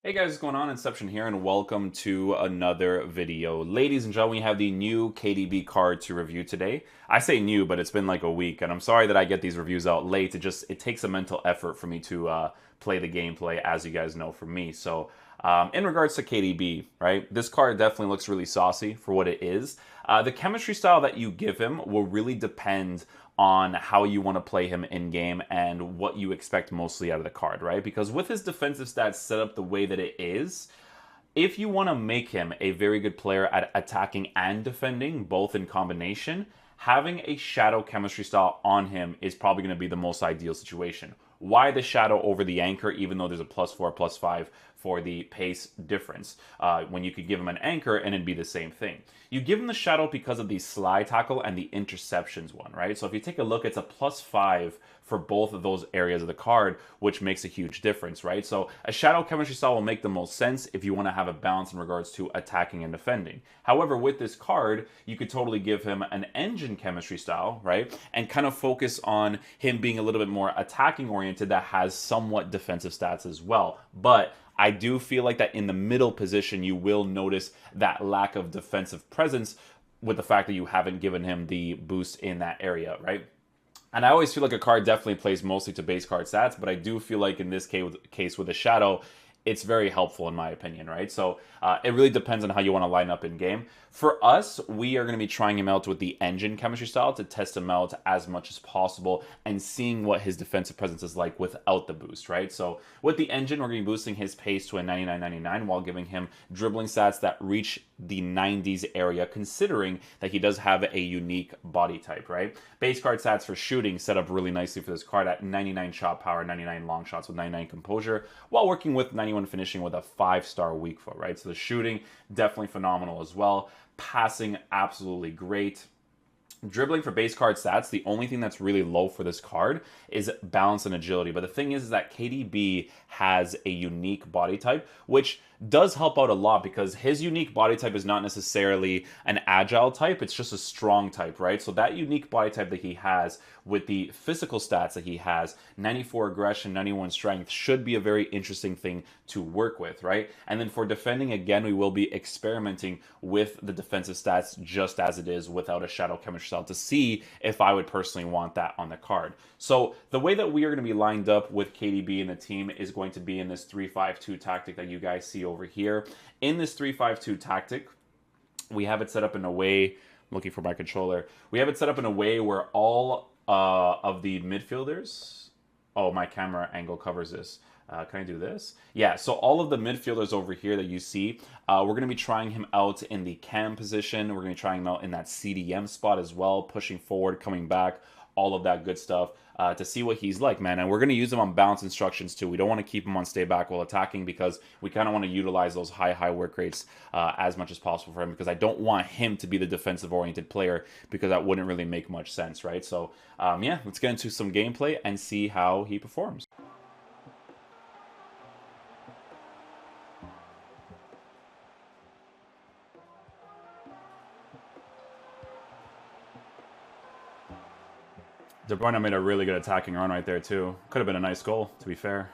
Hey guys, what's going on? Inception here, and welcome to another video. Ladies and gentlemen, we have the new KDB card to review today. I say new, but it's been like a week, and I'm sorry that I get these reviews out late. It takes a mental effort for me to play the gameplay, as you guys know from me. So, in regards to KDB, right, this card definitely looks really saucy for what it is. The chemistry style that you give him will really depend on how you want to play him in game and what you expect mostly out of the card, right? Because with his defensive stats set up the way that it is, if you want to make him a very good player at attacking and defending, both in combination, having a shadow chemistry style on him is probably going to be the most ideal situation. Why the shadow over the anchor, even though there's a +4, +5 for the pace difference, when you could give him an anchor and it'd be the same thing. You give him the shadow because of the slide tackle and the interceptions one, right? So if you take a look, it's a +5 for both of those areas of the card, which makes a huge difference, right? So a shadow chemistry style will make the most sense if you want to have a balance in regards to attacking and defending. However, with this card, you could totally give him an engine chemistry style, right? And kind of focus on him being a little bit more attacking oriented that has somewhat defensive stats as well. But I do feel like that in the middle position, you will notice that lack of defensive presence with the fact that you haven't given him the boost in that area, right? And I always feel like a card definitely plays mostly to base card stats, but I do feel like in this case with a shadow, it's very helpful in my opinion, right? So it really depends on how you want to line up in game. For us, we are going to be trying him out with the engine chemistry style to test him out as much as possible and seeing what his defensive presence is like without the boost, right? So with the engine, we're going to be boosting his pace to a 99.99 while giving him dribbling stats that reach the 90s area, considering that he does have a unique body type, right? Base card stats for shooting set up really nicely for this card at 99 shot power, 99 long shots with 99 composure, while working with 91 finishing with a 5-star weak foot, right? So the shooting, definitely phenomenal as well. Passing, absolutely great. Dribbling for base card stats, the only thing that's really low for this card is balance and agility. But the thing is that KDB has a unique body type, which does help out a lot because his unique body type is not necessarily an agile type, it's just a strong type, right? So that unique body type that he has with the physical stats that he has, 94 aggression, 91 strength, should be a very interesting thing to work with, right? And then for defending, again, we will be experimenting with the defensive stats just as it is without a shadow chemistry style to see if I would personally want that on the card. So the way that we are going to be lined up with KDB and the team is going to be in this 3-5-2 tactic that you guys see over here. In this 3-5-2 tactic, we have it set up in a way, I'm looking for my controller, we have it set up in a way where all of the midfielders, oh, my camera angle covers this. Can I do this? Yeah, so all of the midfielders over here that you see, we're going to be trying him out in the cam position. We're going to be trying him out in that CDM spot as well, pushing forward, coming back, all of that good stuff to see what he's like, man. And we're going to use him on balance instructions too. We don't want to keep him on stay back while attacking because we kind of want to utilize those high work rates as much as possible for him because I don't want him to be the defensive-oriented player because that wouldn't really make much sense, right? So, yeah, let's get into some gameplay and see how he performs. De Bruyne made a really good attacking run right there, too. Could have been a nice goal, to be fair.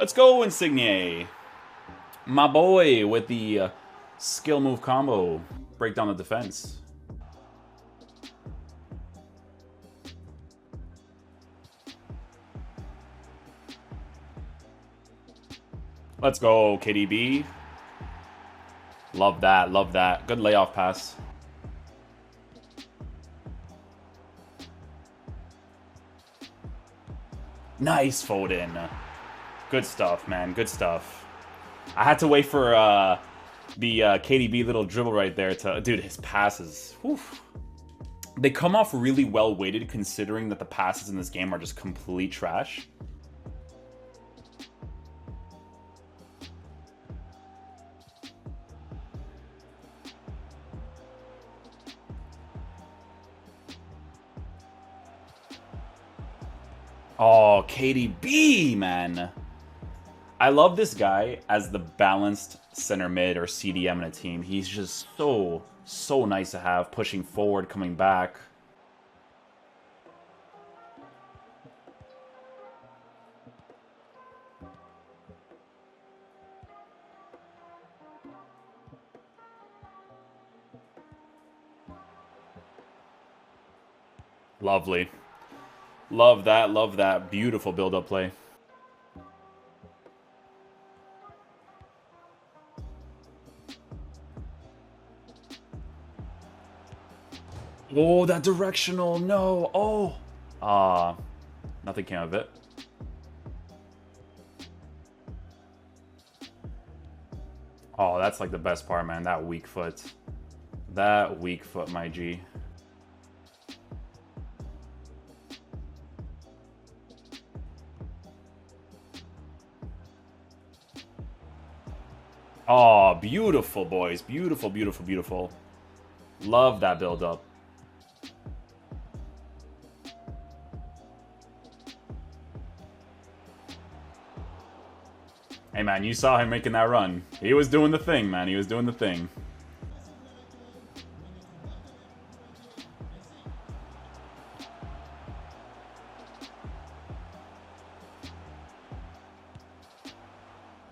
Let's go, Insigne. My boy with the skill move combo. Break down the defense. Let's go, KDB. Love that, love that. Good layoff pass. Nice, Foden. Good stuff, man. Good stuff. I had to wait for the KDB little dribble right there to... Dude, his passes. Whew. They come off really well weighted considering that the passes in this game are just complete trash. Oh, KDB, man. I love this guy as the balanced center mid or CDM in a team. He's just so nice to have, pushing forward, coming back. Lovely. Love that, love that. Beautiful build-up play. Oh, that directional, no. Oh. Nothing came of it. Oh, that's like the best part, man. That weak foot. That weak foot, my G. Oh, beautiful, boys. Beautiful, beautiful, beautiful. Love that build-up. Hey, man, you saw him making that run. He was doing the thing, man. He was doing the thing.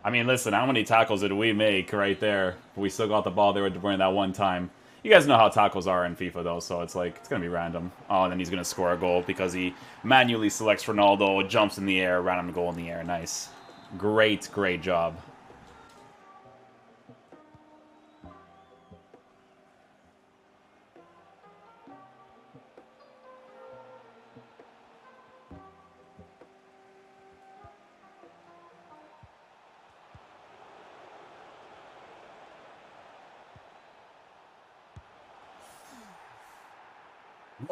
I mean, listen, how many tackles did we make right there? We still got the ball there with De Bruyne that one time. You guys know how tackles are in FIFA, though, so it's like, it's going to be random. Oh, and then he's going to score a goal because he manually selects Ronaldo, jumps in the air, random goal in the air. Nice. Great, great job.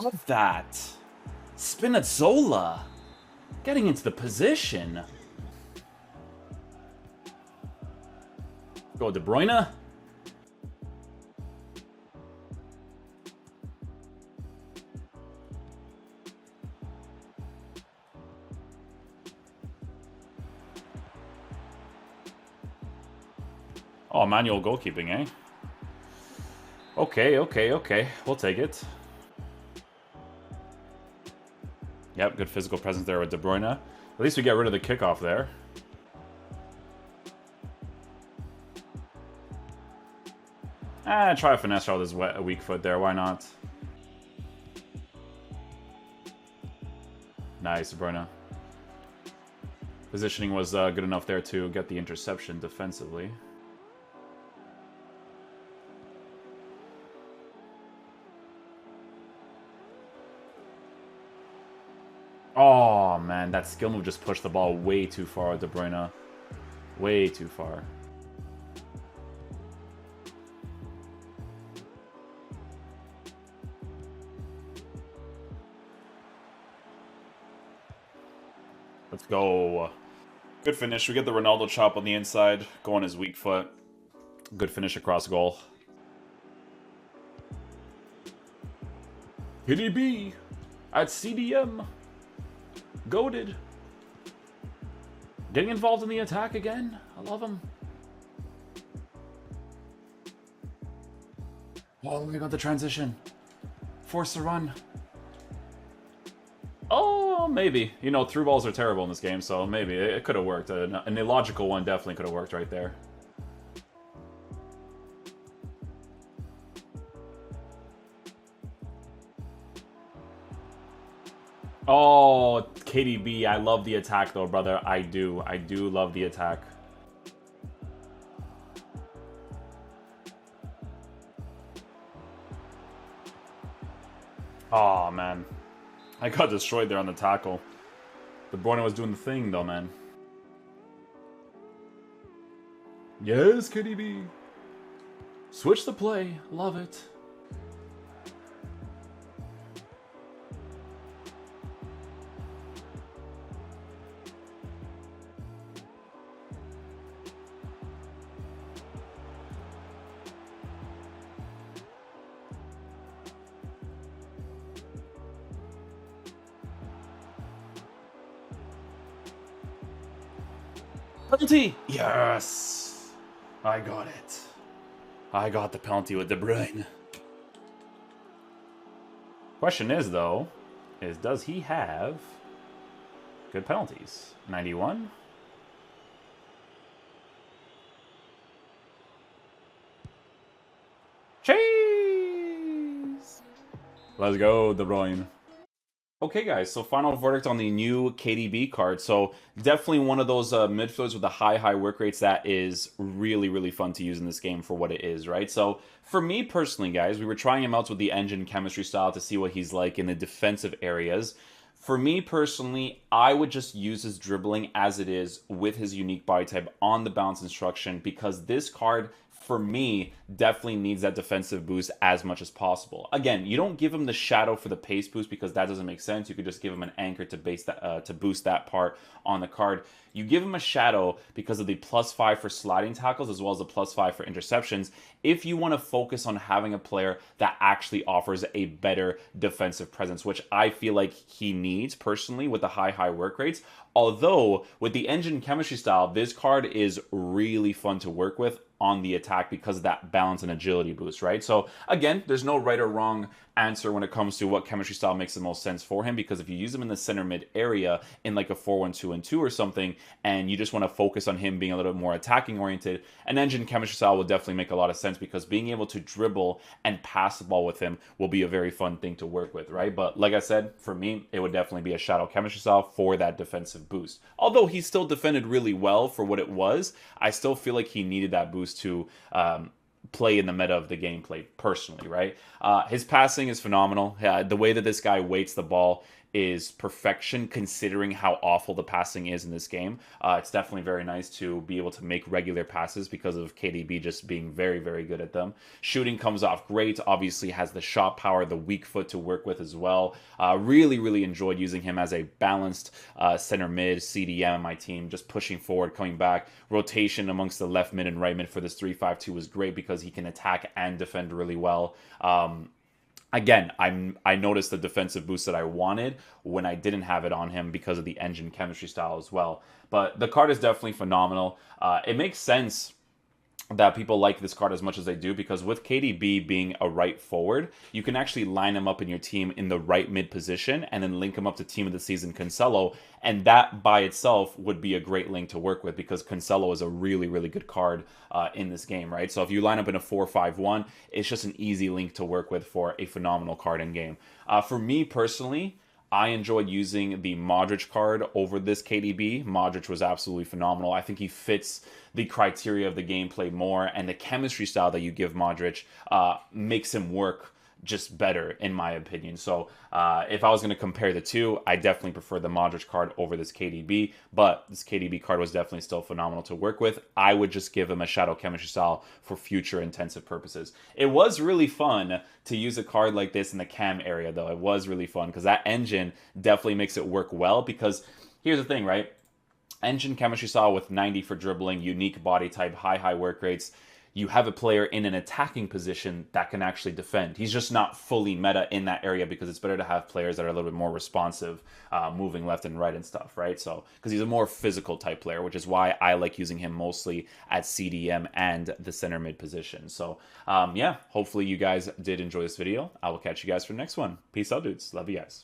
Love that. Spinazzola. Getting into the position. Go De Bruyne. Oh, manual goalkeeping, eh? Okay, okay, okay. We'll take it. Yep, good physical presence there with De Bruyne. At least we get rid of the kickoff there. Try a finesse shot with his weak foot there. Why not? Nice, De Bruyne. Positioning was good enough there to get the interception defensively. Oh, man, that skill move just pushed the ball way too far, De Bruyne. Way too far. Let's go. Good finish. We get the Ronaldo chop on the inside. Go on his weak foot. Good finish across goal. KDB at CDM. Goated. Getting involved in the attack again. I love him. Oh, we got the transition. Force a run. Oh, maybe. You know, through balls are terrible in this game, so maybe. It could have worked. An illogical one definitely could have worked right there. Oh, KDB. I love the attack, though, brother. I do. I do love the attack. Oh, man. I got destroyed there on the tackle. De Bruyne was doing the thing, though, man. Yes, KDB. Switch the play. Love it. Penalty! Yes! I got it. I got the penalty with De Bruyne. Question is, though, does he have good penalties? 91? Cheese! Let's go, De Bruyne. Okay, guys, so final verdict on the new KDB card. So definitely one of those midfielders with the high work rates that is really, really fun to use in this game for what it is, right? So for me personally, guys, we were trying him out with the engine chemistry style to see what he's like in the defensive areas. For me personally, I would just use his dribbling as it is with his unique body type on the bounce instruction because this card for me, definitely needs that defensive boost as much as possible. Again, you don't give him the shadow for the pace boost because that doesn't make sense. You could just give him an anchor to base that to boost that part on the card. You give him a shadow because of the +5 for sliding tackles as well as the +5 for interceptions. If you want to focus on having a player that actually offers a better defensive presence, which I feel like he needs personally with the high work rates. Although with the engine chemistry style, this card is really fun to work with on the attack because of that balance and agility boost, right? So again, there's no right or wrong answer when it comes to what chemistry style makes the most sense for him, because if you use him in the center mid area in like a 4-1-2-2 or something, and you just want to focus on him being a little bit more attacking oriented, an engine chemistry style will definitely make a lot of sense because being able to dribble and pass the ball with him will be a very fun thing to work with, right? But like I said, for me, it would definitely be a shadow chemistry style for that defensive boost. Although he still defended really well for what it was, I still feel like he needed that boost to play in the meta of the gameplay personally, right? His passing is phenomenal. The way that this guy weights the ball is perfection considering how awful the passing is in this game. It's definitely very nice to be able to make regular passes because of KDB just being very good at them. Shooting comes off great. Obviously has the shot power, the weak foot to work with as well. Really enjoyed using him as a balanced center mid CDM. My team just pushing forward, coming back. Rotation amongst the left mid and right mid for this 3-5-2 was great because he can attack and defend really well. Again, I noticed the defensive boost that I wanted when I didn't have it on him because of the engine chemistry style as well. But the card is definitely phenomenal. It makes sense that people like this card as much as they do because with KDB being a right forward, you can actually line him up in your team in the right mid position and then link him up to team of the season Cancelo, and that by itself would be a great link to work with because Cancelo is a really good card in this game, right? So if you line up in a 4-5-1, it's just an easy link to work with for a phenomenal card in game. For me personally, I enjoyed using the Modric card over this KDB. Modric was absolutely phenomenal. I think he fits the criteria of the gameplay more, and the chemistry style that you give Modric makes him work just better, in my opinion. So if I was going to compare the two, I definitely prefer the Modric card over this KDB, but this KDB card was definitely still phenomenal to work with. I would just give him a shadow chemistry style for future intensive purposes. It was really fun to use a card like this in the cam area, though. It was really fun because that engine definitely makes it work well because here's the thing, right? Engine chemistry style with 90 for dribbling, unique body type, high work rates. You have a player in an attacking position that can actually defend. He's just not fully meta in that area because it's better to have players that are a little bit more responsive, moving left and right and stuff, right? So, because he's a more physical type player, which is why I like using him mostly at CDM and the center mid position. So, yeah, hopefully you guys did enjoy this video. I will catch you guys for the next one. Peace out, dudes. Love you guys.